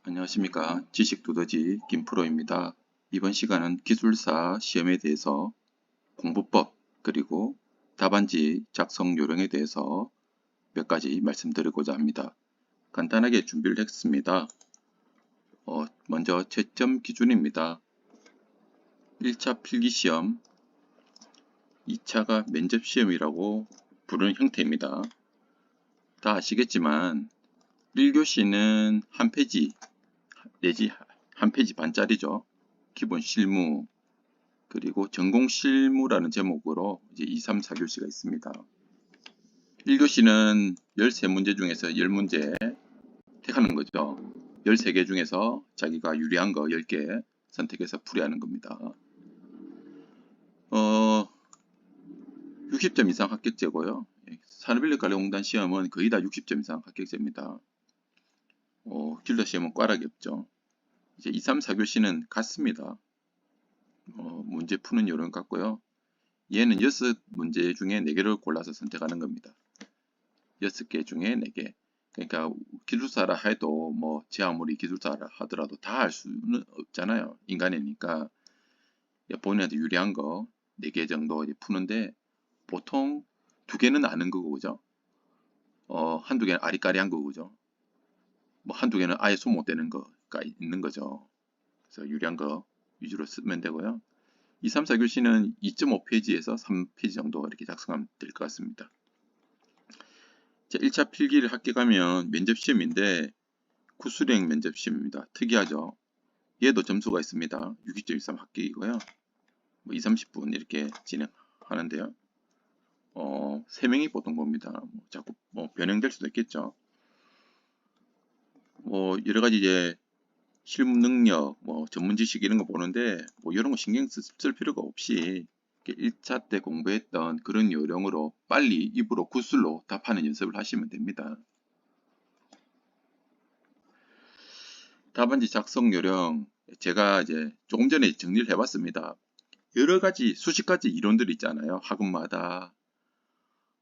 안녕하십니까. 지식두더지 김프로입니다. 이번 시간은 기술사 시험에 대해서 공부법 그리고 답안지 작성 요령에 대해서 몇 가지 말씀드리고자 합니다. 간단하게 준비를 했습니다. 먼저 채점 기준입니다. 1차 필기시험, 2차가 면접시험이라고 부르는 형태입니다. 다 아시겠지만 1교시는 한 페이지 내지 한 페이지 반짜리죠. 기본 실무 그리고 전공 실무라는 제목으로 이제 2, 3, 4교시가 있습니다. 1교시는 13문제 중에서 10문제 택하는 거죠. 13개 중에서 자기가 유리한 거 10개 선택해서 풀이하는 겁니다. 60점 이상 합격제고요. 산업인력관리공단 시험은 거의 다 60점 이상 합격제입니다. 길더 시험은 꽈락이 없죠. 이제 2, 3, 4교시는 같습니다. 문제 푸는 요령 같고요. 얘는 6문제 중에 4개를 골라서 선택하는 겁니다. 6개 중에 4개. 그러니까 기술사라 해도 제 아무리 기술사라 하더라도 다 할 수는 없잖아요. 인간이니까 본인한테 유리한 거 4개 정도 이제 푸는데 보통 2개는 아는 거고 그죠? 한두 개는 아리까리한 거고 그죠? 한두 개는 아예 손 못 대는 거가 있는 거죠. 그래서 유리한 거 위주로 쓰면 되고요. 2, 3, 4교시는 2.5페이지에서 3페이지 정도 이렇게 작성하면 될 것 같습니다. 자, 1차 필기를 합격하면 면접시험인데 구수령 면접시험입니다. 특이하죠. 얘도 점수가 있습니다. 62.13 합격이고요. 2, 30분 이렇게 진행하는데요. 3명이 보통 봅니다. 자꾸 변형될 수도 있겠죠. 여러 가지 이제 실무 능력, 전문 지식 이런 거 보는데 이런 거 신경 쓸 필요가 없이 1차 때 공부했던 그런 요령으로 빨리 입으로 구술로 답하는 연습을 하시면 됩니다. 답안지 작성 요령 제가 이제 조금 전에 정리를 해봤습니다. 여러 가지 수십 가지 이론들이 있잖아요. 학원마다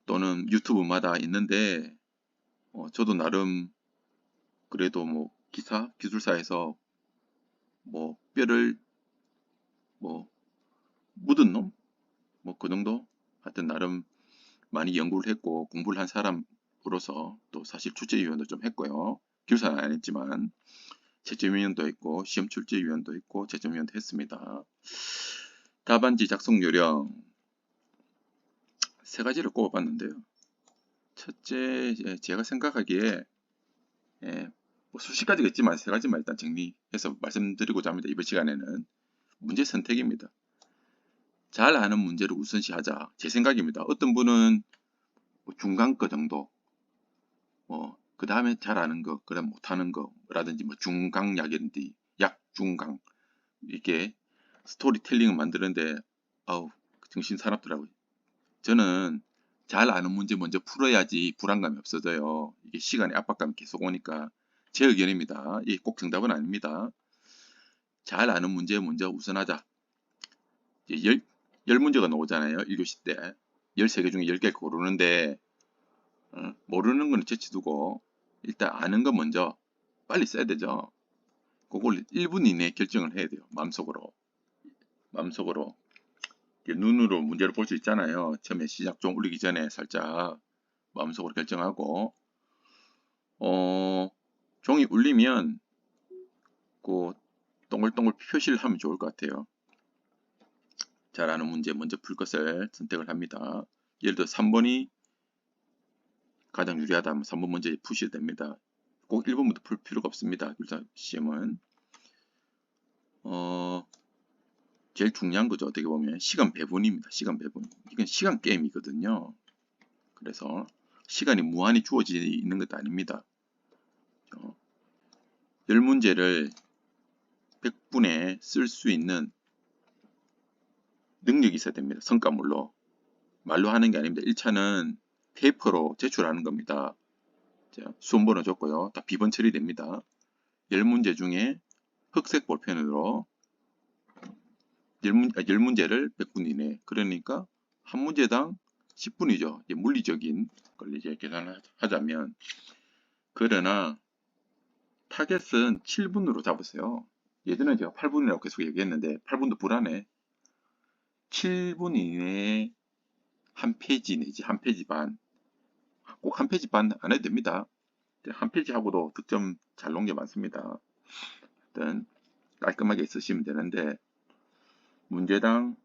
또는 유튜브마다 있는데 저도 나름 그래도 기술사에서 뼈를 묻은 놈? 그 정도? 하여튼 나름 많이 연구를 했고 공부를 한 사람으로서 또 사실 출제위원도 좀 했고요. 기술사는 안 했지만 채점위원도 했고 시험 출제위원도 했고 채점위원도 했습니다. 답안지 작성 요령 3가지를 꼽아봤는데요. 첫째, 제가 생각하기에 수십 가지가 있지만 3가지만 일단 정리해서 말씀드리고자 합니다. 이번 시간에는 문제 선택입니다. 잘 아는 문제를 우선시하자. 제 생각입니다. 어떤 분은 중간거 정도, 그 다음에 잘 아는 거, 그 다음 못하는 거라든지 중강약이든지 약중강 이렇게 스토리텔링을 만드는데 정신 사납더라고요. 저는 잘 아는 문제 먼저 풀어야지 불안감이 없어져요. 이게 시간에 압박감이 계속 오니까 제 의견입니다. 이게 꼭 정답은 아닙니다. 잘 아는 문제 먼저 우선하자. 10문제가 나오잖아요. 1교시 때. 13개 중에 10개 고르는데 모르는 거는 제치두고 일단 아는 거 먼저 빨리 써야 되죠. 그걸 1분 이내에 결정을 해야 돼요. 마음속으로. 눈으로 문제를 볼 수 있잖아요. 처음에 시작 좀 울리기 전에 살짝 마음속으로 결정하고 종이 울리면 그 동글동글 표시를 하면 좋을 것 같아요. 잘 아는 문제 먼저 풀 것을 선택을 합니다. 예를 들어 3번이 가장 유리하다면 3번 문제 푸셔도 됩니다. 꼭 1번부터 풀 필요가 없습니다. 교사 시험은 제일 중요한 거죠. 어떻게 보면 시간 배분입니다. 시간 배분. 이건 시간 게임이거든요. 그래서 시간이 무한히 주어져 있는 것도 아닙니다. 10문제를 100분에 쓸 수 있는 능력이 있어야 됩니다. 성과물로. 말로 하는 게 아닙니다. 1차는 페이퍼로 제출하는 겁니다. 수험번호 줬고요. 다 비번 처리됩니다. 10문제 중에 흑색 볼펜으로 10문제를 100분 이내. 그러니까 한 문제당 10분이죠. 물리적인 걸 이제 계산을 하자면. 그러나 타겟은 7분으로 잡으세요. 예전에 제가 8분이라고 계속 얘기했는데 8분도 불안해. 7분 이내에 한 페이지 내지 한 페이지 반, 꼭 한 페이지 반 안 해도 됩니다. 한 페이지 하고도 득점 잘 놓은 게 많습니다. 일단 깔끔하게 쓰시면 되는데 문제당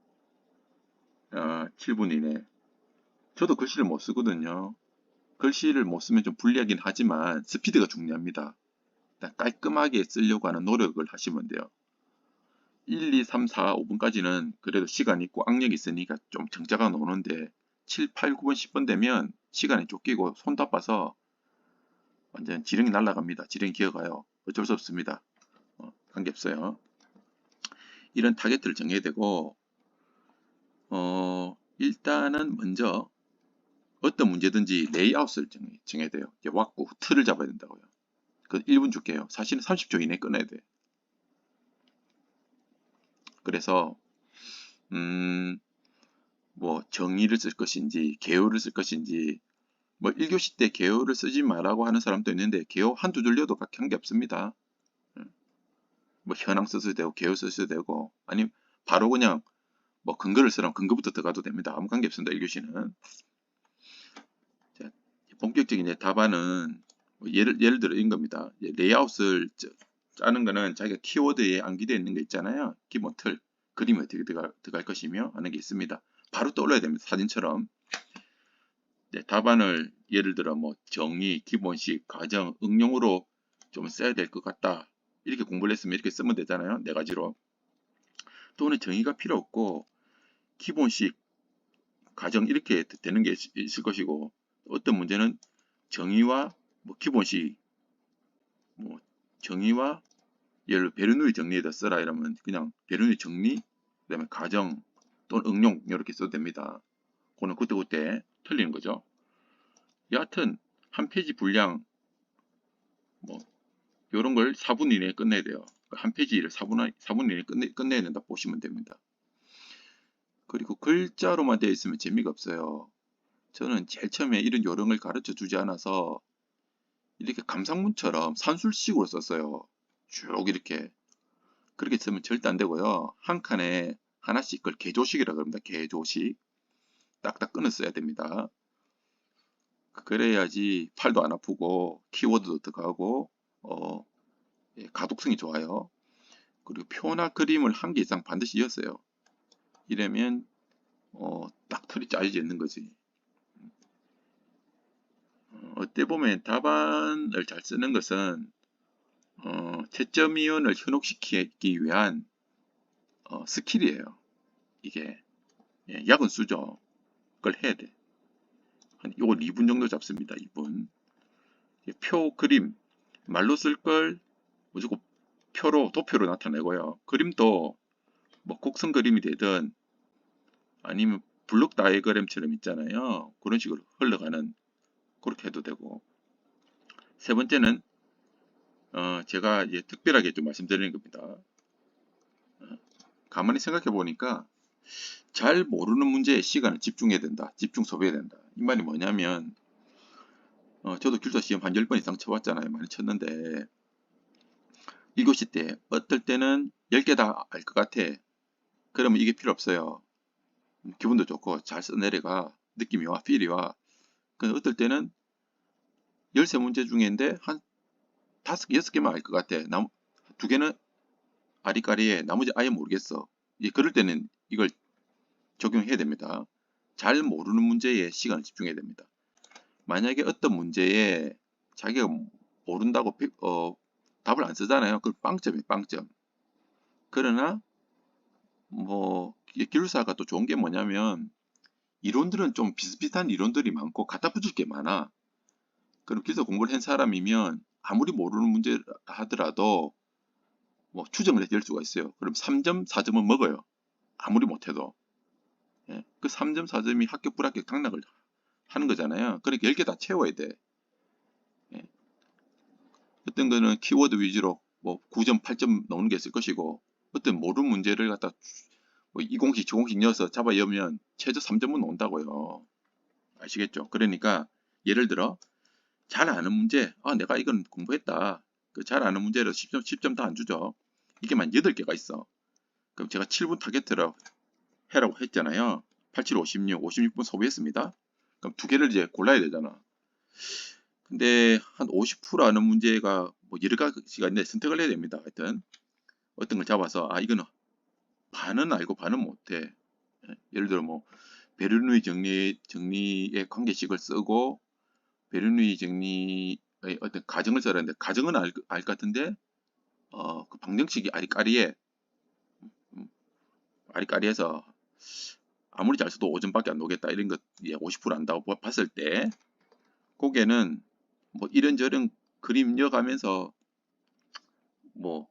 7분 이내. 저도 글씨를 못 쓰거든요. 글씨를 못 쓰면 좀 불리하긴 하지만 스피드가 중요합니다. 일단 깔끔하게 쓰려고 하는 노력을 하시면 돼요. 1, 2, 3, 4, 5분까지는 그래도 시간이 있고 악력이 있으니까 좀 정자가 노는데 7, 8, 9번, 10번 되면 시간이 쫓기고 손 바빠서 완전 지렁이 날아갑니다. 지렁이 기어가요. 어쩔 수 없습니다. 관계없어요. 이런 타겟들을 정해야 되고 일단은 먼저 어떤 문제든지 레이아웃을 정해야 돼요. 왁구, 틀을 잡아야 된다고요. 그 1분 줄게요. 사실은 30초 이내에 끝내야 돼. 그래서 뭐 정의를 쓸 것인지 개요를 쓸 것인지 뭐 1교시 때 개요를 쓰지 말라고 하는 사람도 있는데 개요 한두 줄려도 관계 없습니다. 뭐 현황 써도 되고 개요 써도 되고 아니면 바로 그냥 뭐 근거를 쓰라면 근거부터 들어가도 됩니다. 아무 관계 없습니다. 1교시는. 자, 본격적인 이제 답안은 뭐 예를 들어 이런 겁니다. 레이아웃을 짜는 거는 자기가 키워드에 암기되어 있는 거 있잖아요. 기본 틀, 그림이 어떻게 들어갈 것이며 하는 게 있습니다. 바로 떠올려야 됩니다. 사진처럼. 네, 답안을 예를 들어 뭐 정의, 기본식, 가정, 응용으로 좀 써야 될 것 같다. 이렇게 공부를 했으면 이렇게 쓰면 되잖아요. 네 가지로. 또는 정의가 필요 없고 기본식, 가정 이렇게 되는 게 있을 것이고 어떤 문제는 정의와 뭐 기본식, 뭐 정의와 예를 들어 베르누이 정리에다 써라 이러면 그냥 베르누이 정리, 그다음에 가정 또는 응용 이렇게 써도 됩니다. 그거는 그때 틀리는 거죠. 여하튼 한 페이지 분량 뭐 이런 걸 4분 이내에 끝내야 돼요. 한 페이지를 4분 이내에 끝내야 된다 보시면 됩니다. 그리고 글자로만 되어 있으면 재미가 없어요. 저는 제일 처음에 이런 요령을 가르쳐 주지 않아서 이렇게 감상문처럼 산술식으로 썼어요. 쭉 이렇게. 그렇게 쓰면 절대 안 되고요. 한 칸에 하나씩 그걸 개조식이라고 합니다. 개조식. 딱딱 끊어 써야 됩니다. 그래야지 팔도 안 아프고 키워드도 들어가고 가독성이 좋아요. 그리고 표나 그림을 한 개 이상 반드시 이었어요. 이러면 딱 틀이 짜여져 있는 거지. 어때 보면 답안을 잘 쓰는 것은 채점 이온을 현혹시키기 위한 스킬이에요. 이게 약은 수죠. 그걸 해야 돼. 한 요거 2분 정도 잡습니다. 2분. 표, 그림 말로 쓸 걸 무조건 표로 도표로 나타내고요. 그림도 뭐 곡선 그림이 되든 아니면 블록 다이어그램처럼 있잖아요. 그런 식으로 흘러가는 그렇게 해도 되고. 세 번째는 제가 이제 특별하게 좀 말씀드리는 겁니다. 가만히 생각해 보니까 잘 모르는 문제에 시간을 집중해야 된다. 집중 소비해야 된다. 이 말이 뭐냐면 저도 길도 시험 한 10번 이상 쳐봤잖아요. 많이 쳤는데 1교시 때 어떨 때는 10개 다 알 것 같아. 그러면 이게 필요 없어요. 기분도 좋고 잘 써내려가. 느낌이 와. 필이 와. 근데 어떨 때는 13문제 중인데 한 5개, 6개만 알 것 같아. 2개는 아리까리해. 나머지 아예 모르겠어. 그럴 때는 이걸 적용해야 됩니다. 잘 모르는 문제에 시간을 집중해야 됩니다. 만약에 어떤 문제에 자기가 모른다고 답을 안 쓰잖아요. 그걸 빵점이에요. 빵점. 그러나 뭐 기술사가 또 좋은 게 뭐냐면 이론들은 좀 비슷비슷한 이론들이 많고 갖다 붙일 게 많아. 그럼 기술 공부를 한 사람이면 아무리 모르는 문제 하더라도 뭐 추정을 해낼 수가 있어요. 그럼 3점, 4점은 먹어요. 아무리 못해도. 그 3점, 4점이 합격, 불합격 당락을 하는 거잖아요. 그러니까 10개 다 채워야 돼. 어떤 거는 키워드 위주로 뭐 9점, 8점 나오는 게 있을 것이고 어떤 모르는 문제를 갖다 뭐 20식, 10식 넣어서 잡아 여면 최저 3점은 나온다고요. 아시겠죠? 그러니까 예를 들어 잘 아는 문제, 내가 이건 공부했다. 그 잘 아는 문제를 10점 다 안 주죠. 이게만 8개가 있어. 그럼 제가 7분 타겟으로 해라고 했잖아요. 87, 56, 56분 소비했습니다. 그럼 2개를 이제 골라야 되잖아. 근데 한 50% 아는 문제가 뭐 여러 가지가 있는데 선택을 해야 됩니다. 하여튼 어떤 걸 잡아서 이거는 반은 알고 반은 못해. 예를 들어 뭐 베르누이 정리의 관계식을 쓰고 베르누이 정리의 어떤 가정을 써야 하는데 가정은 알 것 같은데 그 방정식이 아리까리해. 아리까리해서 아무리 잘 써도 5점밖에 안 나오겠다 이런 것 50% 안다고 봤을 때 고개는 뭐 이런저런 그림 이어가면서 뭐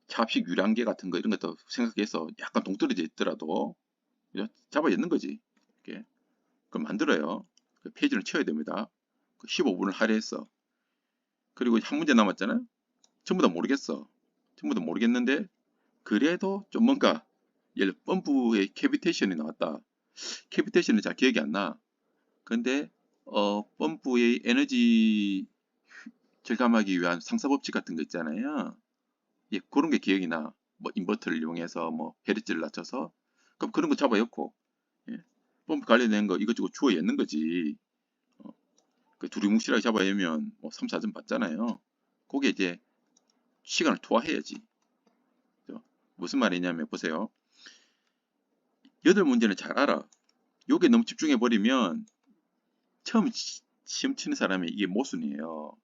차압식 유량계 같은 거 이런 것도 생각해서 약간 동떨어져 있더라도 잡아 엮는 거지. 이렇게. 그럼 만들어요. 그 페이지를 채워야 됩니다. 15분을 할애했어. 그리고 한 문제 남았잖아요. 전부 다 모르겠어. 전부 다 모르겠는데 그래도 좀 뭔가 예를 들어 펌프의 캐비테이션이 나왔다. 캐비테이션은 잘 기억이 안 나. 근데 펌프의 에너지 절감하기 위한 상사법칙 같은 거 있잖아요. 예, 그런 게 기억이 나. 뭐 인버터를 이용해서 뭐 헤르츠를 낮춰서 그럼 그런 거 잡아 엮고 예. 펌프 관련된 거 이것저것 주워 엮는 거지. 어, 그 두리뭉실하게 잡아 엮으면 뭐 3, 4점 받잖아요. 그게 이제 시간을 투하해야지. 무슨 말이냐면 보세요. 8문제는 잘 알아. 요게 너무 집중해 버리면 처음 시험 치는 사람이 이게 모순이에요.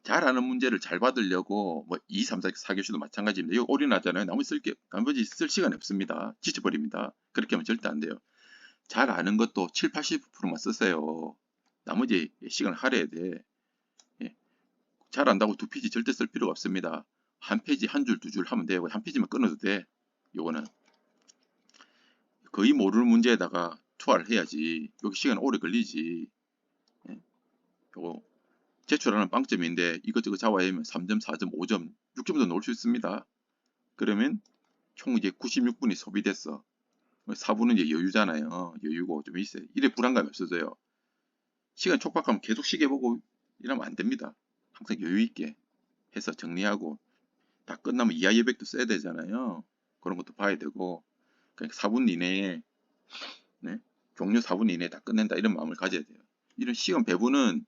잘 아는 문제를 잘 받으려고 뭐 2, 3, 4교시도 마찬가지입니다. 이거 올인하잖아요. 나머지 쓸 시간이 없습니다. 지쳐버립니다. 그렇게 하면 절대 안 돼요. 잘 아는 것도 7, 80%만 쓰세요. 나머지 시간을 할애해야 돼. 예. 잘 안다고 2페이지 절대 쓸 필요가 없습니다. 한 페이지 한 줄, 2줄 하면 되고 한 페이지만 끊어도 돼. 요거는 거의 모르는 문제에다가 투하를 해야지. 여기 시간 오래 걸리지. 예. 요거 제출하는 빵점인데 이것저것 잡아야면 3점, 4점, 5점, 6점도 넣을 수 있습니다. 그러면 총 이제 96분이 소비됐어. 4분은 이제 여유잖아요. 여유고 좀 있어요. 이래 불안감이 없어져요. 시간 촉박하면 계속 시계 보고 이러면 안 됩니다. 항상 여유 있게 해서 정리하고 다 끝나면 이하 예백도 써야 되잖아요. 그런 것도 봐야 되고 그러니까 4분 이내에 네? 종료 4분 이내에 다 끝낸다 이런 마음을 가져야 돼요. 이런 시간 배분은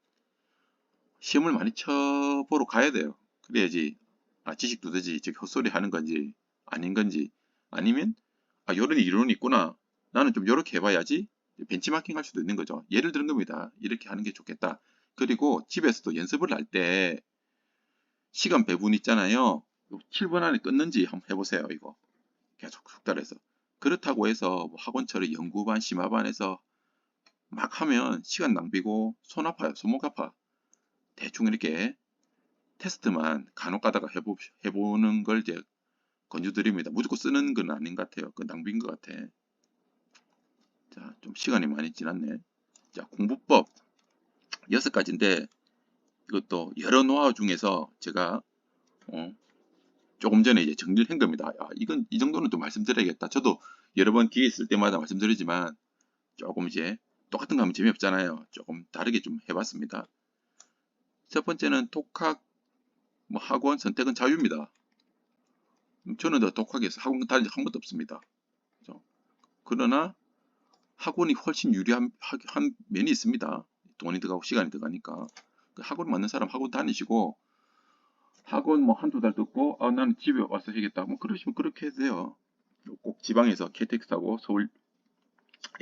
시험을 많이 쳐보러 가야 돼요. 그래야지 지식 두더지 즉 헛소리 하는 건지 아닌 건지 아니면 요런 이론이 있구나. 나는 좀 요렇게 해봐야지 벤치마킹 할 수도 있는 거죠. 예를 드는 겁니다. 이렇게 하는 게 좋겠다. 그리고 집에서도 연습을 할 때 시간 배분 있잖아요. 7분 안에 끊는지 한번 해보세요. 이거 계속 숙달해서 그렇다고 해서 뭐 학원처럼 연구반 심화반에서 막 하면 시간 낭비고 손 아파요. 손목 아파. 대충 이렇게 테스트만 간혹 가다가 해보는 걸 이제 권유드립니다. 무조건 쓰는 건 아닌 것 같아요. 그 낭비인 것 같아. 자, 좀 시간이 많이 지났네. 자, 공부법 6가지인데 이것도 여러 노하우 중에서 제가 조금 전에 이제 정리를 한 겁니다. 이건 이 정도는 좀 말씀드려야겠다. 저도 여러 번 기회 있을 때마다 말씀드리지만 조금 이제 똑같은 거 하면 재미없잖아요. 조금 다르게 좀 해봤습니다. 첫 번째는 독학 뭐 학원 선택은 자유입니다. 저는 더 독학해서 학원 다닌 적 한 번도 없습니다. 그렇죠? 그러나 학원이 훨씬 유리한 한 면이 있습니다. 돈이 들어가고 시간이 들어가니까. 학원 맞는 사람 학원 다니시고 학원 뭐 한두 달 듣고 나는 집에 와서 해야겠다. 뭐 그러시면 그렇게 해도 돼요. 꼭 지방에서 KTX 타고 서울에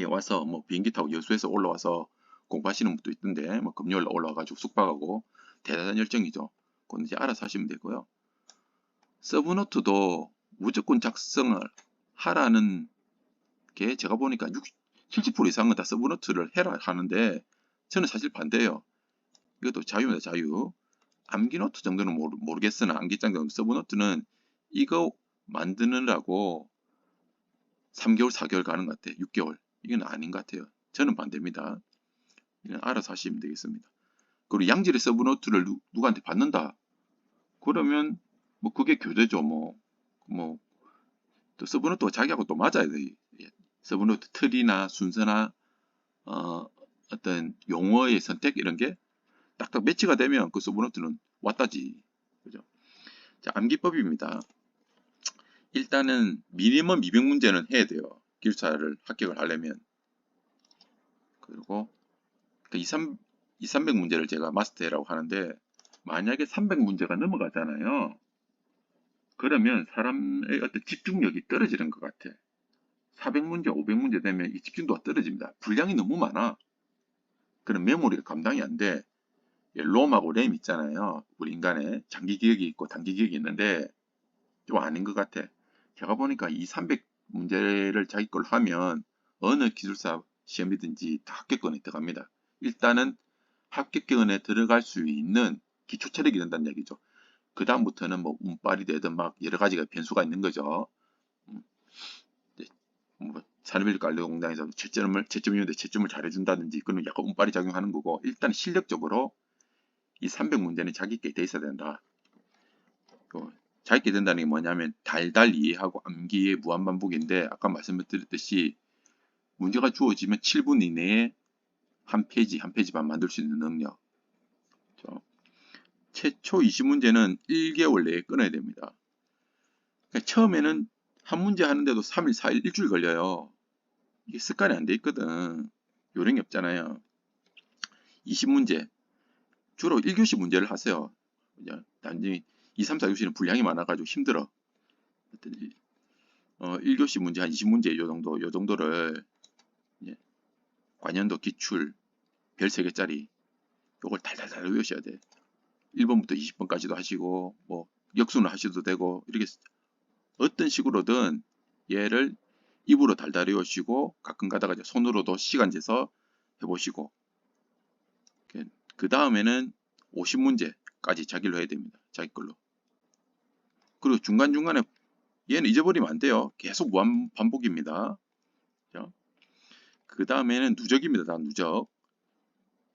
와서 뭐 비행기 타고 여수에서 올라와서 공부하시는 분도 있던데 뭐 금요일 올라와가지고 숙박하고 대단한 열정이죠. 그건 이제 알아서 하시면 되고요. 서브노트도 무조건 작성을 하라는 게 제가 보니까 70% 이상은 다 서브노트를 해라 하는데 저는 사실 반대예요. 이것도 자유입니다. 자유. 암기노트 정도는 모르겠으나 암기장 정도 서브노트는 이거 만드느라고 3개월, 4개월 가는 것 같아요. 6개월. 이건 아닌 것 같아요. 저는 반대입니다. 이건 알아서 하시면 되겠습니다. 그리고 양질의 서브노트를 누구한테 받는다. 그러면 뭐 그게 교재죠. 또 서브노트가 자기하고 또 맞아야 돼. 서브노트 틀이나 순서나 어떤 용어의 선택 이런 게 딱딱 매치가 되면 그 서브노트는 왔다지. 그죠? 자, 암기법입니다. 일단은 미니멈 200문제는 해야 돼요. 기술사를 합격을 하려면. 그리고 300문제를 제가 마스터해라고 하는데, 만약에 300문제가 넘어가잖아요. 그러면 사람의 어떤 집중력이 떨어지는 것 같아. 400문제, 500문제 되면 이 집중도가 떨어집니다. 분량이 너무 많아. 그럼 메모리가 감당이 안 돼. 롬하고 램 있잖아요. 우리 인간의 장기 기억이 있고 단기 기억이 있는데 좀 아닌 것 같아. 제가 보니까 이 300문제를 자기 걸로 하면 어느 기술사 시험이든지 다 합격권에 들어갑니다. 일단은 합격권에 들어갈 수 있는 기초 체력이 된다는 얘기죠. 그 다음부터는 뭐 운빨이 되든 막 여러 가지가 변수가 있는 거죠. 뭐 산업인력관리공단에서 채점이었는데 채점을 잘해준다든지 그건 약간 운빨이 작용하는 거고, 일단 실력적으로 이 300문제는 자기께 돼 있어야 된다. 자기께 된다는 게 뭐냐면 달달 이해하고 암기의 무한반복인데, 아까 말씀드렸듯이 문제가 주어지면 7분 이내에 한 페이지 반 만들 수 있는 능력. 최초 20문제는 1개월 내에 끊어야 됩니다. 그러니까 처음에는 한 문제 하는데도 3일, 4일, 일주일 걸려요. 이게 습관이 안 돼 있거든. 요령이 없잖아요. 20문제. 주로 1교시 문제를 하세요. 단지 2, 3, 4교시는 분량이 많아가지고 힘들어. 1교시 문제 한 20문제 요 정도를 관연도, 기출, 별 3개짜리 요걸 달달달 외우셔야 돼. 1번부터 20번까지도 하시고 뭐 역순을 하셔도 되고, 이렇게 어떤 식으로든 얘를 입으로 달달 외우시고 가끔 가다가 이제 손으로도 시간 재서 해보시고, 그 다음에는 50문제까지 자기로 해야 됩니다. 자기 걸로. 그리고 중간중간에 얘는 잊어버리면 안 돼요. 계속 무한 반복입니다. 그 다음에는 누적입니다. 다 누적.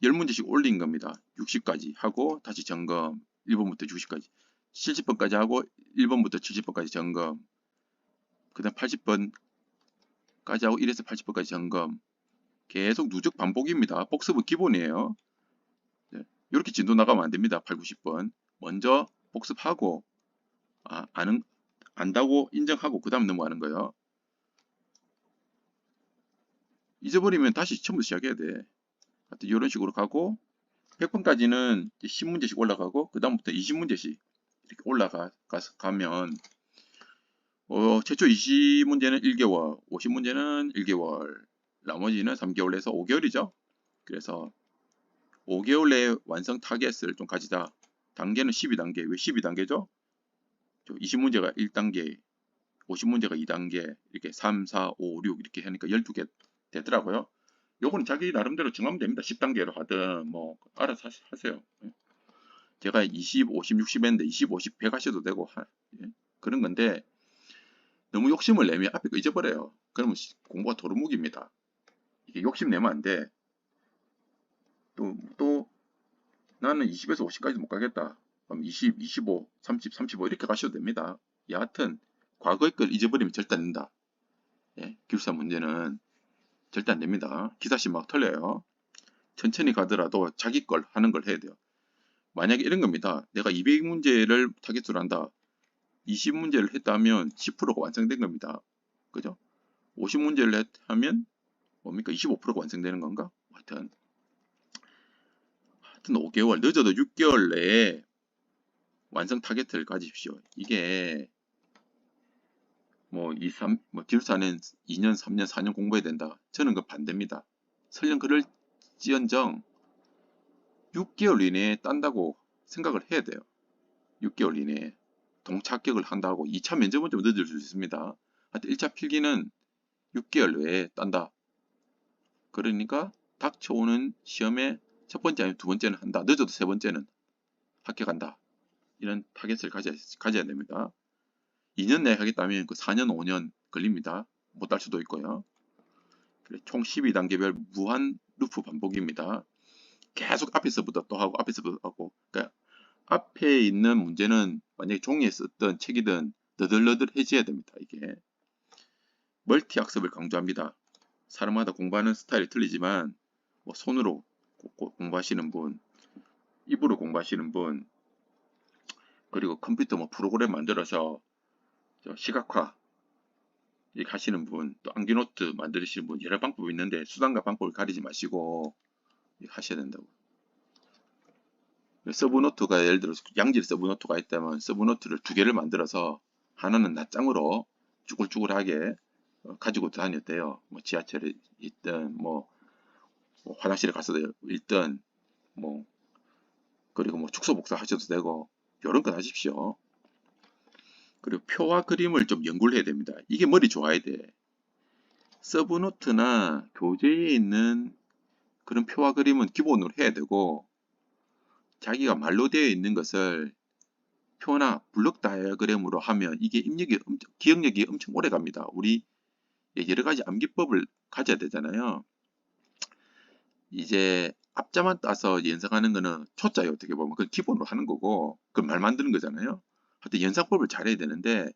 10문제씩 올린 겁니다. 60까지 하고 다시 점검. 1번부터 60까지. 70번까지 하고 1번부터 70번까지 점검. 그 다음 80번까지 하고 1에서 80번까지 점검. 계속 누적 반복입니다. 복습은 기본이에요. 이렇게 진도 나가면 안 됩니다. 8, 90번. 먼저 복습하고 안다고 인정하고 그 다음 넘어가는 거예요. 잊어버리면 다시 처음부터 시작해야 돼. 하여튼 이런 식으로 가고 100번까지는 10문제씩 올라가고 그 다음부터 20문제씩 이렇게 올라가면 최초 20문제는 1개월, 50문제는 1개월, 나머지는 3개월 내서 5개월이죠. 그래서 5개월 내에 완성 타겟을 좀 가지자. 단계는 12단계. 왜 12단계죠? 20문제가 1단계, 50문제가 2단계, 이렇게 3, 4, 5, 6 이렇게 하니까 12개 되더라고요. 요거는 자기 나름대로 정하면 됩니다. 10단계로 하든 뭐 알아서 하세요. 제가 20, 50, 60 했는데 20, 50, 100 하셔도 되고 그런 건데, 너무 욕심을 내면 앞에 거 잊어버려요. 그러면 공부가 도루묵입니다. 이게 욕심 내면 안 돼. 또 나는 20에서 50까지 못 가겠다. 그럼 20, 25, 30, 35 이렇게 가셔도 됩니다. 여하튼 과거의 걸 잊어버리면 절대 안 된다. 기술사 문제는 절대 안 됩니다. 기사식 막 틀려요. 천천히 가더라도 자기 걸 하는 걸 해야 돼요. 만약에 이런 겁니다. 내가 200문제를 타겟으로 한다. 20문제를 했다면 10%가 완성된 겁니다. 그죠? 50문제를 하면 뭡니까? 25%가 완성되는 건가? 하여튼 5개월, 늦어도 6개월 내에 완성 타겟을 가지십시오. 이게 뭐 기술사는 2년, 3년, 4년 공부해야 된다. 저는 그 반대입니다. 설령 그럴지언정 6개월 이내에 딴다고 생각을 해야 돼요. 6개월 이내에 동차 합격을 한다고 2차 면접은 좀 늦을 수 있습니다. 하여튼 1차 필기는 6개월 내에 딴다. 그러니까 닥쳐오는 시험에 첫 번째 아니면 두 번째는 한다. 늦어도 세 번째는 합격한다. 이런 타겟을 가져야 됩니다. 2년 내에 하겠다면 그 4년, 5년 걸립니다. 못 달 수도 있고요. 총 12단계별 무한 루프 반복입니다. 계속 앞에서부터 또 하고 앞에서부터 하고. 그러니까 앞에 있는 문제는 만약에 종이에 썼던 책이든 너덜너덜해져야 됩니다. 이게 멀티 학습을 강조합니다. 사람마다 공부하는 스타일이 틀리지만 뭐 손으로 공부하시는 분, 입으로 공부하시는 분, 그리고 컴퓨터 뭐 프로그램 만들어서 시각화 하시는 분, 또 암기노트 만드시는 분 여러 방법이 있는데 수단과 방법을 가리지 마시고 하셔야 된다고. 서브노트가 예를 들어서 양질 서브노트가 있다면 서브노트를 두 개를 만들어서 하나는 낱장으로 쭈글쭈글하게 가지고 다녔대요. 뭐 지하철에 있든 뭐 화장실에 가서 있든 뭐 그리고 뭐 축소 복사 하셔도 되고 이런 건 하십시오. 그리고 표와 그림을 좀 연구를 해야 됩니다. 이게 머리 좋아야 돼. 서브노트나 교재에 있는 그런 표와 그림은 기본으로 해야 되고 자기가 말로 되어 있는 것을 표나 블록 다이어그램으로 하면 이게 기억력이 엄청 오래 갑니다. 우리 여러 가지 암기법을 가져야 되잖아요. 이제 앞자만 따서 연상하는 거는 초짜예요. 어떻게 보면 그건 기본으로 하는 거고 그건 말 만드는 거잖아요. 하여튼 연상법을 잘해야 되는데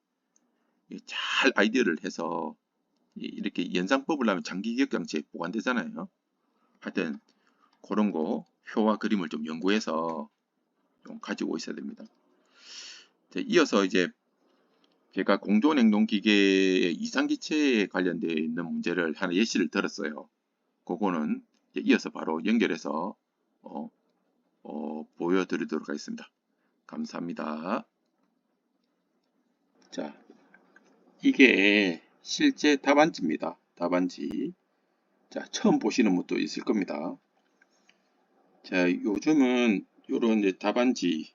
잘 아이디어를 해서 이렇게 연상법을 하면 장기 기억 장치에 보관되잖아요. 하여튼 그런 거 표와 그림을 좀 연구해서 좀 가지고 있어야 됩니다. 이어서 이제 제가 공조냉동기계의 이상기체에 관련되어 있는 문제를 하나 예시를 들었어요. 그거는 이어서 바로 연결해서 보여드리도록 하겠습니다. 감사합니다. 자, 이게 실제 답안지입니다. 답안지. 자, 처음 보시는 분도 있을 겁니다. 자, 요즘은 요런 이제 답안지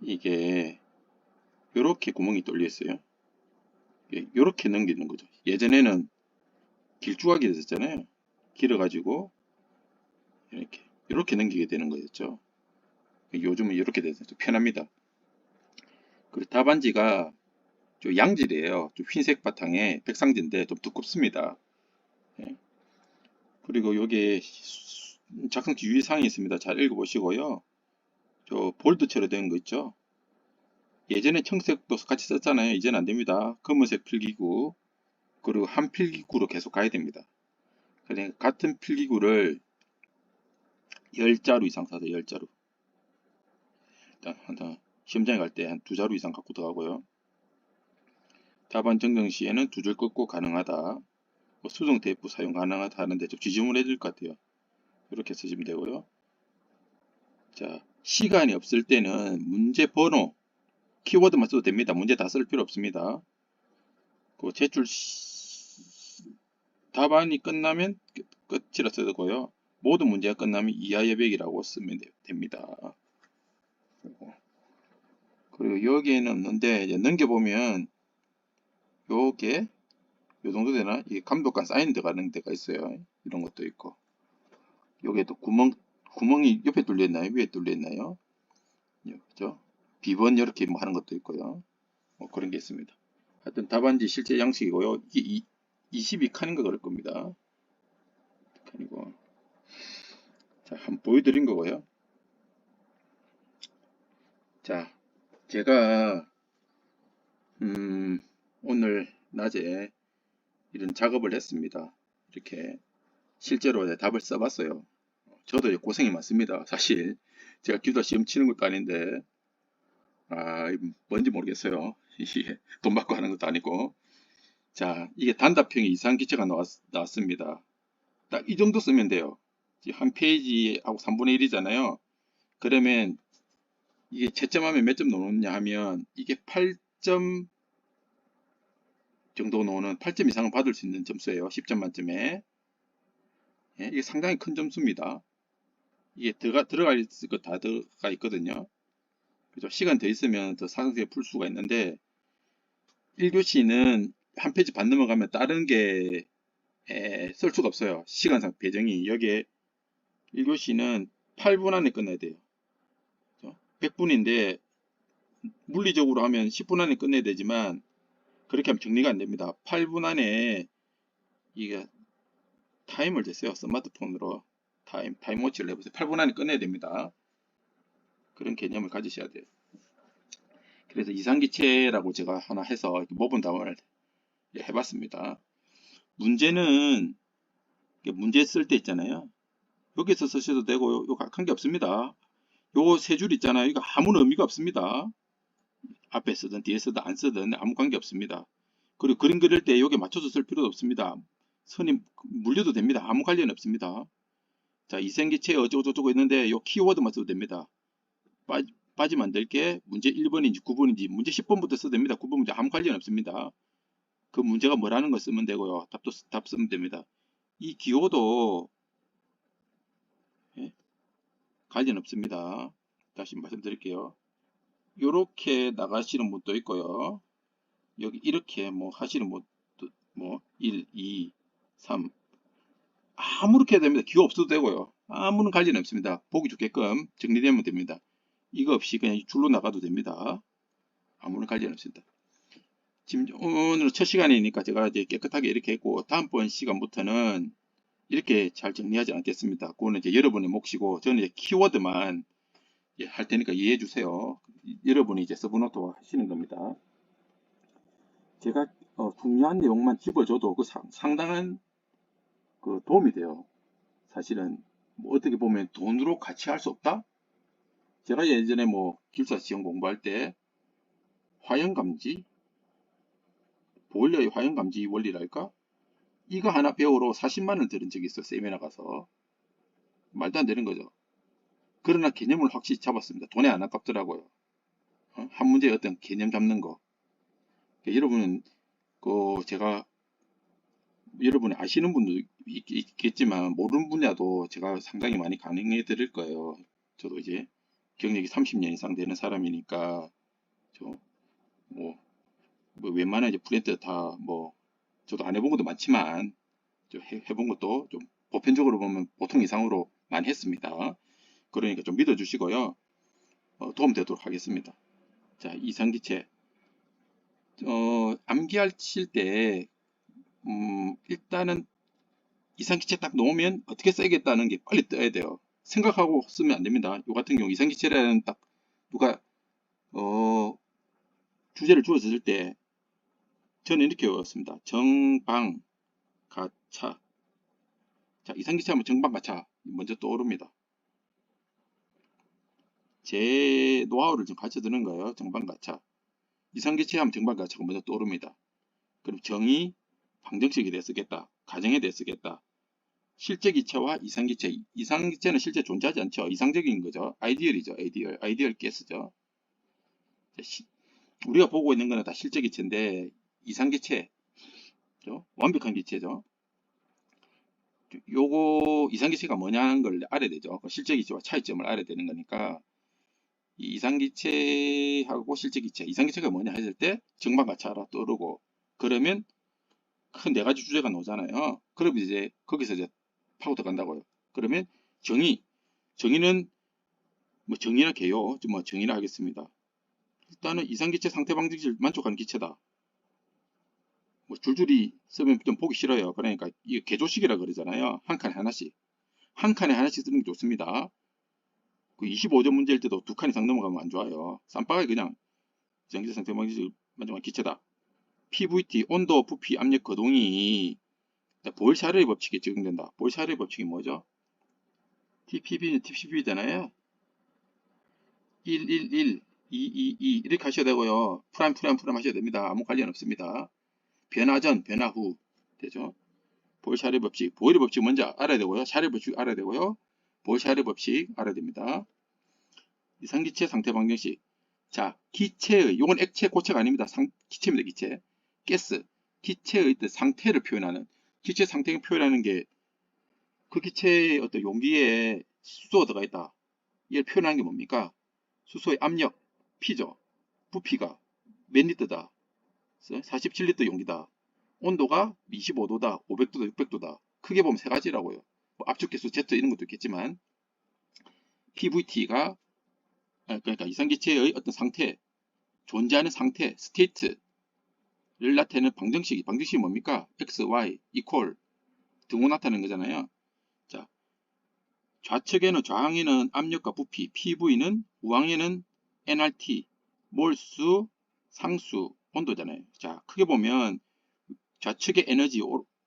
이게 요렇게 구멍이 뚫려 있어요. 요렇게 넘기는 거죠. 예전에는 길쭉하게 됐었잖아요. 길어가지고 이렇게 넘기게 되는 거였죠. 요즘은 이렇게 돼서 좀 편합니다. 그리고 답안지가 좀 양질이에요. 좀 흰색 바탕에 백상지인데 좀 두껍습니다. 예. 그리고 여기에 작성지 유의사항이 있습니다. 잘 읽어보시고요. 저 볼드처럼 된 거 있죠. 예전에 청색도 같이 썼잖아요. 이제는 안 됩니다. 검은색 필기구 그리고 한 필기구로 계속 가야 됩니다. 그러니까 같은 필기구를 10자루 이상 사세요. 10자루. 일단 하나 시험장에 갈 때 한 2자루 이상 갖고 들어가고요. 답안 정정 시에는 2줄 끊고 가능하다. 뭐 수정 테이프 사용 가능하다 하는데 좀 지지문을 해줄 것 같아요. 이렇게 쓰시면 되고요. 자, 시간이 없을 때는 문제 번호, 키워드만 써도 됩니다. 문제 다 쓸 필요 없습니다. 그 제출 답안이 끝나면 끝이라 쓰고요. 모든 문제가 끝나면 이하 여백이라고 쓰면 됩니다. 그리고 여기에는 없는데 이제 넘겨보면 요게 요 정도 되나? 이게 감독관 사인 들어가는 데가 있어요. 이런 것도 있고 요게도 구멍이 옆에 뚫려 있나요? 위에 뚫려 있나요? 그죠? 비번 이렇게 뭐 하는 것도 있고요. 뭐 그런 게 있습니다. 하여튼 답안지 실제 양식이고요. 이게 22칸인가 그럴 겁니다. 칸이고. 자, 한번 보여드린 거고요. 자, 제가 오늘 낮에 이런 작업을 했습니다. 이렇게 실제로 답을 써봤어요. 저도 고생이 많습니다. 사실 제가 기도 시험 치는 것도 아닌데 뭔지 모르겠어요. 이게 돈 받고 하는 것도 아니고. 자, 이게 단답형의 이상기체가 나왔습니다. 딱 이 정도 쓰면 돼요. 한 페이지하고 3분의 1이잖아요. 그러면 이게 채점하면 몇 점 나오느냐 하면 이게 8점 정도 나오는 8점 이상은 받을 수 있는 점수예요. 10점 만점에. 예, 이게 상당히 큰 점수입니다. 이게 들어갈 거 다 들어가 있거든요. 그죠? 시간 더 있으면 더 상세히 풀 수가 있는데 1교시는 한 페이지 반 넘어가면 다른 게 쓸 수가 없어요. 시간상 배정이 여기에 1교시는 8분 안에 끝내야 돼요. 100분인데 물리적으로 하면 10분 안에 끝내야 되지만 그렇게 하면 정리가 안 됩니다. 8분 안에 이게 타임을 댔어요. 스마트폰으로 타임워치를 해보세요. 8분 안에 끝내야 됩니다. 그런 개념을 가지셔야 돼요. 그래서 이상기체라고 제가 하나 해서 모분 답안을 해봤습니다. 문제는 문제 쓸 때 있잖아요. 여기서 쓰셔도 되고 요 각한 게 없습니다. 요 세 줄 있잖아요. 이거 아무런 의미가 없습니다. 앞에 쓰든 뒤에 쓰든 안 쓰든 아무 관계 없습니다. 그리고 그림 그릴 때 여기에 맞춰서 쓸 필요도 없습니다. 선이 물려도 됩니다. 아무 관련 없습니다. 자, 이생기체 어쩌고저쩌고 있는데 요 키워드만 써도 됩니다. 빠지면 안 될 게 문제 1번인지 9번인지 문제 10번부터 써도 됩니다. 9번 문제 아무 관련 없습니다. 그 문제가 뭐라는 거 쓰면 되고요. 답 쓰면 됩니다. 이 기호도 예, 관련 없습니다. 다시 말씀드릴게요. 요렇게 나가시는 분도 있고요. 여기 이렇게 뭐 하시는 분도 뭐 1, 2, 3 아무렇게 해도 됩니다. 기호 없어도 되고요. 아무런 관련 없습니다. 보기 좋게끔 정리되면 됩니다. 이거 없이 그냥 줄로 나가도 됩니다. 아무런 관련 없습니다. 지금 오늘 첫 시간이니까 제가 이제 깨끗하게 이렇게 했고 다음번 시간부터는 이렇게 잘 정리하지 않겠습니다. 그거는 이제 여러분의 몫이고 저는 이제 키워드만 할 테니까 이해해 주세요. 여러분이 이제 서브노트 하시는 겁니다. 제가 중요한 내용만 집어줘도 그 상당한 그 도움이 돼요. 사실은 뭐 어떻게 보면 돈으로 같이 할 수 없다? 제가 예전에 뭐 기숙사 시험 공부할 때 화형감지, 보일러의 화형감지 원리랄까? 이거 하나 배우러 40만 원을 들은 적이 있어요. 세미나 가서. 말도 안 되는 거죠. 그러나 개념을 확실히 잡았습니다. 돈이 안 아깝더라고요. 한 문제의 어떤 개념 잡는 거. 그러니까 여러분은 제가 여러분이 아시는 분도 있겠지만 모르는 분야도 제가 상당히 많이 강의해 드릴 거예요. 저도 이제 경력이 30년 이상 되는 사람이니까 뭐 웬만한 이제 프린트 다 뭐 저도 안 해본 것도 많지만 해본 것도 좀 보편적으로 보면 보통 이상으로 많이 했습니다. 그러니까 좀 믿어주시고요. 도움되도록 하겠습니다. 자, 이상기체 암기하실 때 일단은 이상기체 딱 놓으면 어떻게 써야겠다는 게 빨리 떠야 돼요. 생각하고 쓰면 안 됩니다. 요 같은 경우 이상기체라는 딱 누가 주제를 주었을 때 저는 이렇게 외웠습니다. 정방 가차. 자, 이상기체 하면 정방 가차 먼저 떠오릅니다. 제 노하우를 좀 가르쳐 드는 거예요. 정방 가차. 이상기체 하면 정방 가차가 먼저 떠오릅니다. 그럼 정의 방정식에 대해 쓰겠다. 가정에 대해 쓰겠다. 실제 기체와 이상기체. 이상기체는 실제 존재하지 않죠. 이상적인 거죠. 아이디얼이죠. 아이디얼 가스죠. 우리가 보고 있는 거는 다 실제 기체인데 이상기체, 완벽한 기체죠. 요거 이상기체가 뭐냐는 걸 알아야 되죠. 실제 기체와 차이점을 알아야 되는 거니까 이 이상기체하고 실제 기체, 이상기체가 뭐냐 했을 때 정방가차 알아 떠오르고 그러면 큰 네 가지 주제가 나오잖아요. 그럼 이제 거기서 이제 파고 들어간다고요. 그러면 정의는 뭐 정의나 개요. 뭐 정의나 하겠습니다. 일단은 이상기체 상태 방정식을 만족하는 기체다. 뭐 줄줄이 쓰면 좀 보기 싫어요. 그러니까 이게 개조식이라 그러잖아요. 한 칸에 하나씩. 한 칸에 하나씩 쓰는 게 좋습니다. 그 25점 문제일 때도 두 칸 이상 넘어가면 안 좋아요. 쌈박하게 그냥 이상기체 상태 방정식을 만족하는 기체다. PVT, 온도, 부피, 압력, 거동이 보일샤르의 법칙에 적용된다. 보일샤르의 법칙이 뭐죠? TPB는 TPB잖아요. 111, 222 이렇게 하셔야 되고요. 프라임 하셔야 됩니다. 아무 관련 없습니다. 변화 전, 변화 후 되죠. 보일샤르의 법칙, 보일의 법칙 먼저 알아야 되고요. 샤르의 법칙 알아야 되고요. 보일샤르의 법칙 알아야 됩니다. 이상기체 상태 방정식. 자, 기체의, 요건 액체, 고체가 아닙니다. 기체입니다. 기체. 가스, 기체의 상태를 표현하는, 기체 상태를 표현하는 게 그 기체의 어떤 용기에 수소가 들어가 있다. 이걸 표현하는 게 뭡니까? 수소의 압력, P죠. 부피가 몇 리터다? 47리터 용기다. 온도가 25도다, 500도다, 600도다. 크게 보면 세 가지라고요. 뭐 압축계수 Z 이런 것도 있겠지만 PVT가 그러니까 이상기체의 어떤 상태, 존재하는 상태, 스테이트를 나타내는 방정식이 뭡니까? X, Y, equal 등호 나타내는 거잖아요. 자, 좌항에는 압력과 부피, PV는 우항에는 nRT, 몰수, 상수, 온도잖아요. 자, 크게 보면 좌측의 에너지,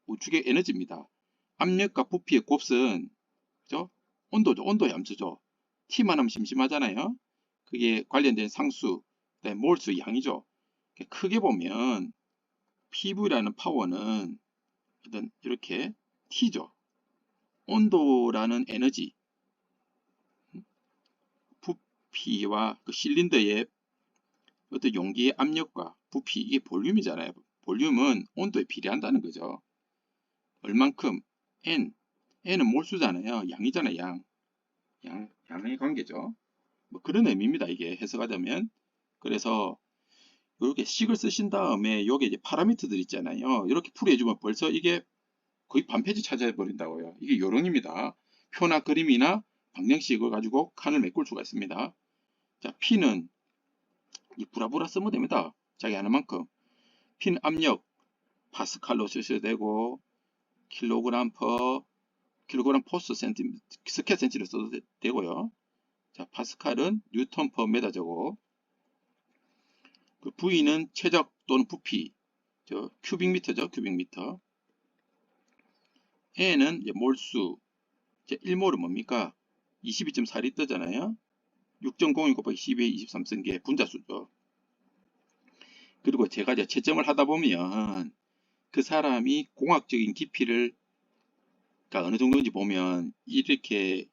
우측의 에너지입니다. 압력과 부피의 곱은 그죠? 온도죠. 온도의 함수죠. T만 하면 심심하잖아요. 그게 관련된 상수, 그다음에 몰수 양이죠. 크게 보면 PV라는 파워는 어떤 이렇게 T죠. 온도라는 에너지, 부피와 그 실린더의 어떤 용기의 압력과 부피, 이게 볼륨이잖아요. 볼륨은 온도에 비례한다는 거죠. 얼만큼? N은 몰수잖아요. 양이잖아요. 양의 관계죠. 뭐 그런 의미입니다. 이게 해석하자면. 그래서 이렇게 식을 쓰신 다음에 요게 이제 파라미터들 있잖아요. 이렇게 풀이해주면 벌써 이게 거의 반페이지 찾아버린다고요. 이게 요령입니다. 표나 그림이나 방정식을 가지고 칸을 메꿀 수가 있습니다. 자, P는 브라브라 쓰면 됩니다. 자기 하는 만큼. 핀 압력 파스칼로 쓰셔도 되고 킬로그램 포스 스퀘어 센티로 써도 되고요. 자, 파스칼은 뉴턴 퍼 메다저고 그 V는 최적 또는 부피 큐빅미터죠. 큐빅미터. N은 몰수 1몰은 뭡니까? 22.4리터잖아요. 6.02 곱하기 12의 23승계 분자수죠. 그리고 제가 이제 채점을 하다 보면 그 사람이 공학적인 깊이를 어느 정도인지 보면 이렇게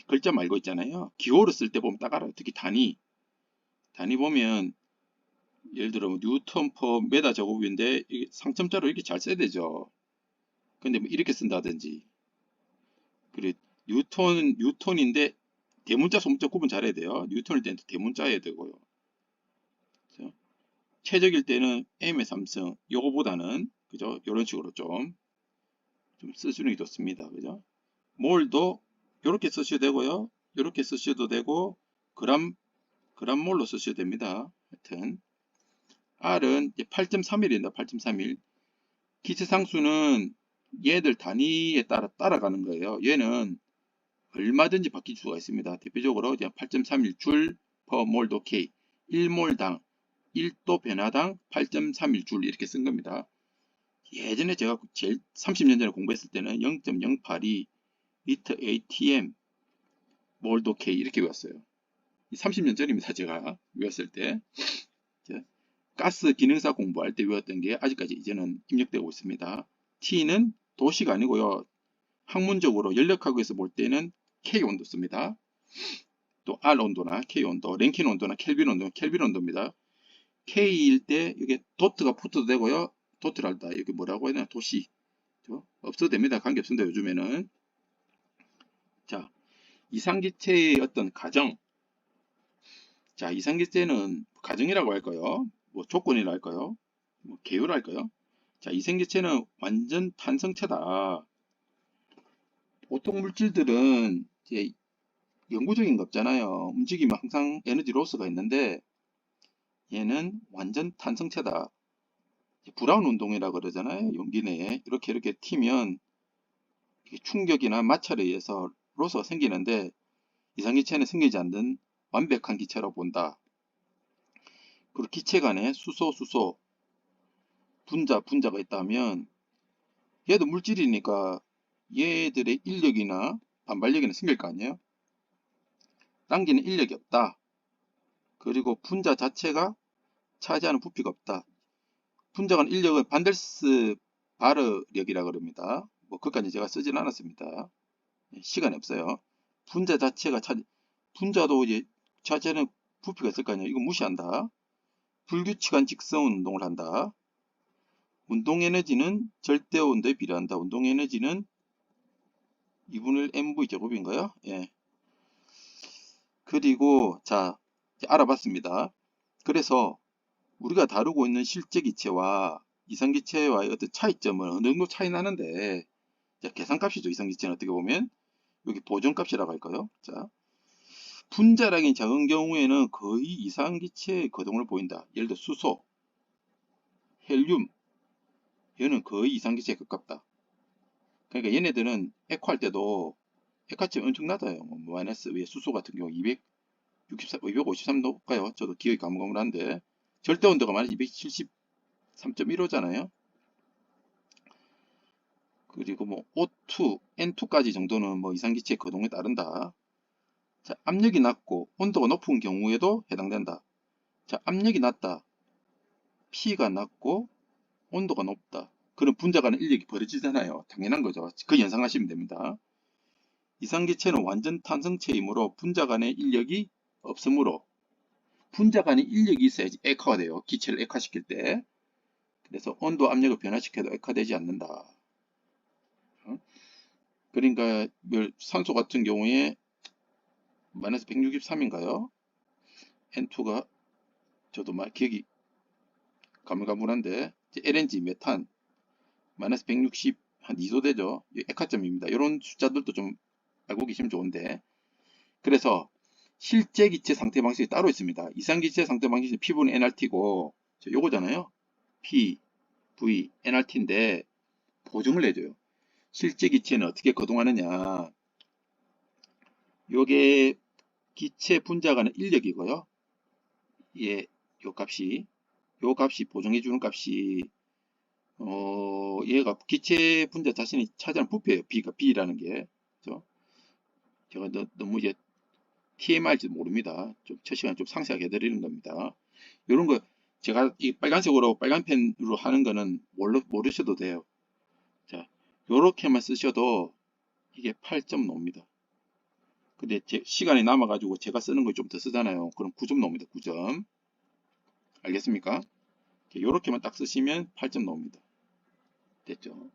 글자 말고 있잖아요. 기호를 쓸 때 보면 딱 알아요. 특히 단위 보면 예를 들어 뉴턴 퍼 메다 제곱인데 상점자로 이렇게 잘 써야 되죠. 근데 뭐 이렇게 쓴다든지 그리고 뉴턴인데 대문자 소문자 구분 잘해야 돼요. 뉴턴일 때는 대문자여야 되고요. 그렇죠? 최적일 때는 M의 3승 요거보다는 그죠? 이런 식으로 좀 쓰시는 게 좋습니다. 그죠? 몰도 이렇게 쓰셔도 되고요. 이렇게 쓰셔도 되고 그람몰로 쓰셔도 됩니다. 하여튼 R은 8.31입니다. 8.31. 기체상수는 얘들 단위에 따라 따라가는 거예요. 얘는 얼마든지 바뀔 수가 있습니다. 대표적으로 8.31줄 per 몰도 K 1몰당 1도 변화당 8.31줄 이렇게 쓴 겁니다. 예전에 제가 제일 30년 전에 공부했을 때는 0.082 리터 ATM 몰도 K 이렇게 외웠어요. 30년 전입니다. 제가 외웠을 때. 가스 기능사 공부할 때 외웠던 게 아직까지 이제는 입력되고 있습니다. T는 도시가 아니고요. 학문적으로 연력학에서 볼 때는 K 온도 씁니다. 또 R 온도나 K 온도, 랭킨 온도나 켈빈 온도입니다. K일 때 이게 도트가 붙어도 되고요. 도트를 할다 여기 뭐라고 해야 되나 도시 없어도 됩니다. 관계없습니다. 요즘에는. 자, 이상기체의 어떤 가정. 자, 이상기체는 가정이라고 할까요? 뭐 조건이라 할까요? 뭐 계율 할까요? 자, 이상기체는 완전 탄성체다. 보통 물질들은 이제 영구적인 거 없잖아요. 움직이면 항상 에너지 로스가 있는데 얘는 완전 탄성체다. 브라운 운동이라 그러잖아요. 용기 내에 이렇게 튀면 충격이나 마찰에 의해서 로스가 생기는데 이상기체는 생기지 않는 완벽한 기체라고 본다. 그리고 기체 간에 수소, 분자가 있다면 얘도 물질이니까 얘들의 인력이나 반발력이나 생길 거 아니에요. 당기는 인력이 없다. 그리고 분자 자체가 차지하는 부피가 없다. 분자 간 인력은 반델스 바르력이라 그럽니다. 뭐 그까지 제가 쓰진 않았습니다. 시간이 없어요. 분자 자체가 분자도 이제 차지하는 부피가 있을 거 아니에요. 이거 무시한다. 불규칙한 직선 운동을 한다. 운동 에너지는 절대 온도에 비례한다. 운동 에너지는 2분의 1 mv 제곱인가요? 예. 그리고 자 알아봤습니다. 그래서 우리가 다루고 있는 실제 기체와 이상기체와의 어떤 차이점은 어느 정도 차이 나는데 계산값이죠. 이상기체는 어떻게 보면 여기 보존값이라고 할까요? 자, 분자량이 작은 경우에는 거의 이상기체의 거동을 보인다. 예를 들어 수소, 헬륨 얘는 거의 이상기체에 가깝다. 그러니까 얘네들은 액화할 때도 액화점이 엄청 낮아요. 뭐 마이너스 위에 수소 같은 경우 253도일까요? 저도 기억이 가물가물한데 절대 온도가 마이너스 273.15잖아요. 그리고 뭐 O2, N2까지 정도는 뭐 이상기체의 거동에 따른다. 자, 압력이 낮고 온도가 높은 경우에도 해당된다. 자, 압력이 낮다. P가 낮고 온도가 높다. 그럼 분자 간의 인력이 벌어지잖아요. 당연한 거죠. 그 연상하시면 됩니다. 이상기체는 완전 탄성체이므로 분자 간의 인력이 없으므로 분자 간의 인력이 있어야지 액화가 돼요. 기체를 액화시킬 때. 그래서 온도 압력을 변화시켜도 액화되지 않는다. 그러니까 산소 같은 경우에 마이너스 163인가요? N2가 저도 막 기억이 가물가물한데 LNG, 메탄 마이너스 160 한 2도 되죠. 액화점입니다. 이런 숫자들도 좀 알고 계시면 좋은데 그래서 실제 기체 상태 방식이 따로 있습니다. 이상기체 상태 방식은 P분의 nRT고 요거잖아요. P, V, nRT인데 보증을 내줘요. 실제 기체는 어떻게 거동하느냐. 요게 기체 분자 간의 인력이고요. 예, 요 값이 보정해주는 값이 얘가 기체 분자 자신이 차지하는 부피예요. B라는 게. 그죠? 제가 너무 이제 TMI일지도 모릅니다. 좀 첫 시간에 좀 상세하게 해드리는 겁니다. 이런 거 제가 이 빨간색으로 빨간 펜으로 하는 거는 모르셔도 돼요. 자, 요렇게만 쓰셔도 이게 8점 나옵니다. 근데 시간이 남아가지고 제가 쓰는 거 좀 더 쓰잖아요. 그럼 9점 나옵니다. 9점. 알겠습니까? 요렇게만 딱 쓰시면 8점 나옵니다. 됐죠?